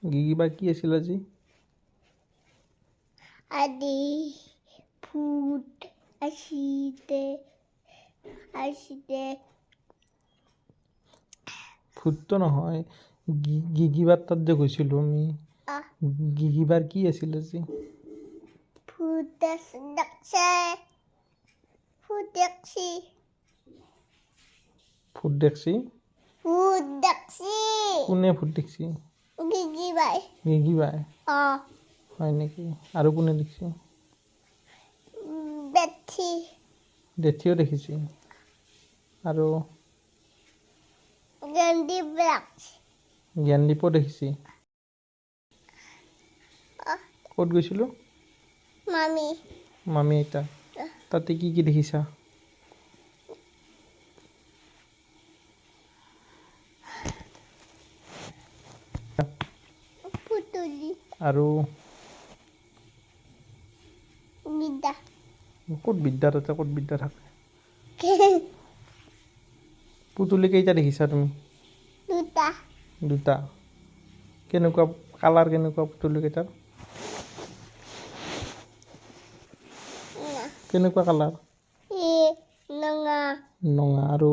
গিগিবাৰ কি আছিল আজি আদি ফুট আসিতে ফুটটো নহয় গিগিবাৰ তাত যে গৈছিলোঁ আমি গিগিবাৰ কি আছিল আজি ফুট দেখছে ফুট দেখছি ফুট দেখছি কোনে ফুট দেখছি গিগিবাই হয় নেকি আৰু কোনে দেখছি দেঠিও দেখিছি আৰু জ্ঞানদীপো দেখিছি ক'ত গৈছিলোঁ মামী আইতা তাতে কি কি দেখিছা আৰু ক'ত বিদ্যা তাতে ক'ত বিদ্যা থাকে পুতুলি কেইটা দেখিছা তুমি দুটা কেনেকুৱা কালাৰ কেনেকুৱা পুতুলি কেইটাৰ কেনেকুৱা কালাৰ নঙা আৰু